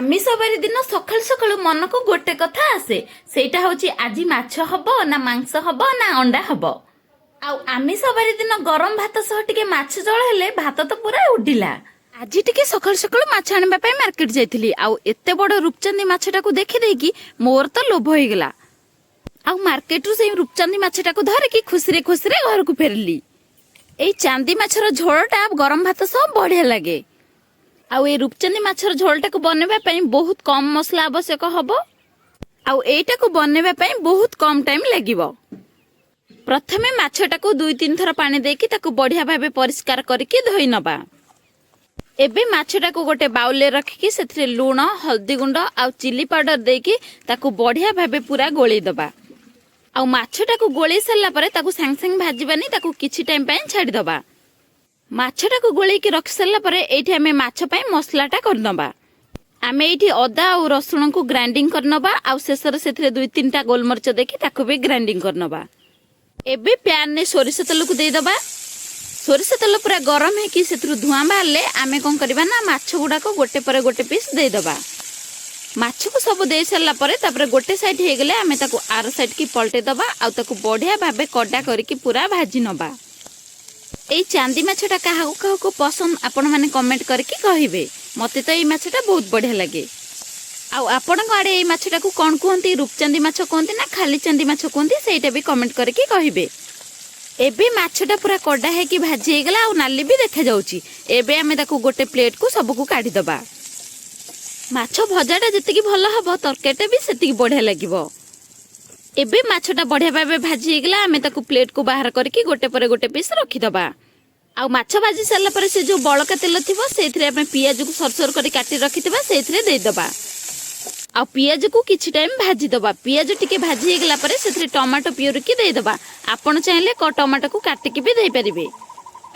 आमिष बारी दिन सकाळु सकाळु मन को गोटे कथा आसे सेटा होची आजी माछ हबो ना मांस हबो ना अंडा हबो। आउ आमिष बारी दिन गरम भात सह टिके माछ जळ हेले भात तो पूरा उडिला। आजी टिके सकाळु सकाळु माछ आनिबा पई मार्केट जाइथिली आउ एत्ते बड़ रूपचंदी माछटा को देखि देकी मोर तो लोभ होई गेला। आउ मार्केट रु सेई रूपचंदी माछटा को धरे खुशी खुशी घर को फेरली। एई चांदी माछर झोलटा गरम भात सह बढ़िया लागे। आउ ए रूपचंदी माछर झोलटा को बनैबा पई बहुत कम मसला आवश्यक हबो। आउ एटा को बनैबा पई बहुत कम टाइम लागिवो। प्रथमे माछटा को 2-3 थर पानी देकी ताको बढ़िया भाबे परिष्कार करके धोई नबा। एबे माछटा को गोटे बाउल ले रखिकी सेथिरे लूण हल्दी गुंड आउ चिली पाउडर देकी ताको बढ़िया भाबे पूरा गोळी दबा। आउ माछटा को गोळी सरला परे ताको संग संग भाजीबानी ताको किछि टाइम पई छाडी दबा। माछटा को गोळी के रख सरला परे एठी हमें माछ पई मसलाटा करनबा। आमे एठी अदा और रसुण को ग्राइंडिंग करनबा आउ शेषर सेथिरे 2-3 टा गोलमरिच देकी ताको भी ग्राइंडिंग करनबा। एबे पैन ने सोरिष तेल को दे दबा। सोरिष तेल पूरा गरम है कि सेथरु धुआं बाहरले आमे कोन करबा ना माछ गुडा को गोटे पर गोटे पीस दे दबा। माछ को सब दे सरला परे तापर गोटे साइड हे गेले आमे ताको आर साइड की पलटे दबा आउ ताको बढ़िया भाबे कड़ा करके पूरा भाजी नबा। एई चांदी माछटा काहाको काहाको पसंद आपण माने कमेंट करके कहिबे। मते तो एई माछटा बहुत बढ़िया लागे। आउ आपण को आडे एई माछटा को कोन कहंती रूपचंदी माछ कहंती ना खाली चांदी माछ कहंती सेटा भी कमेंट करके कहिबे। एबे माछटा पूरा कड़ा है कि भाजी हे गेला आउ नाली भी देखा जाउची। एबे आमे ताको गोटे प्लेट को सब को काढी दबा। माछ भजाटा जतिकी भलो हबो तरकारीटा भी सेतिकी बढ़िया लागिवो। एबे माछटा बढ़िया भाबे भाजी हे गेला आमे ताको प्लेट को बाहर करके गोटे पर गोटे पीस रखी दबा। आउ माछ भाजी सरला परे से जो बळका तेल थिबो सेथिरे आमे पियाज को सरसर करी काटी रखितबा सेथिरे दे दबा। आउ पियाज को किछि टाइम भाजी दबा। पियाज टिके भाजी हे गेला परे सेथिरे टमाटो प्यूर की दे दबा। आपण चाहिले टमाटो को काटी के भी दे परिबे।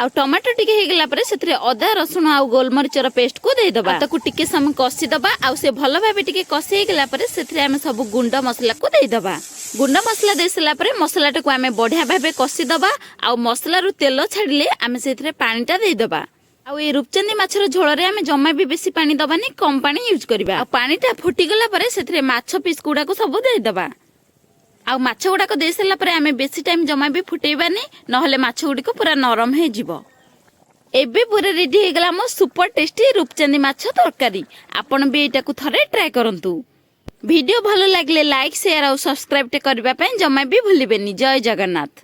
आउ टमाटो टिके हे गेला परे सेथिरे अदा रसुण आउ गोलमरिचर पेस्ट को दे दबा। ताको टिके समय कसी दबा आउ से भलो भाबे टिके कसी हे गेला परे सेथिरे आमे सब गुंड मसला को दे दबा। गुंड मसला दे सला परे मसलाटा को आमे बढ़िया भाबे कसी दबा आउ मसला रु तेल छाडिले आमे सेथिरे पानीटा दे दबा। आउ ए रूपचंदी माछर झोल रे आमे जम्मा भी बेसी पानी दबानी कम पानी यूज करबा। आउ पानीटा फुटी गला परे सेथिरे माछ पीस गुडा को सब दे दबा। आउ माछ गुडा को दे सला परे आमे बेसी टाइम जम्मा भी फुटेबानी नहले माछ गुडी को पूरा नरम हे जिवो। एबे पूरा रेडी हे गला मो सुपर टेस्टी रूपचंदी माछ तरकारी। आपण भी एटा को थरे ट्राई करंतु। वीडियो भलो लागले लाइक शेयर और सब्सक्राइब टे करबा पई जम्मा भी भूलिबेनी। जय जगन्नाथ।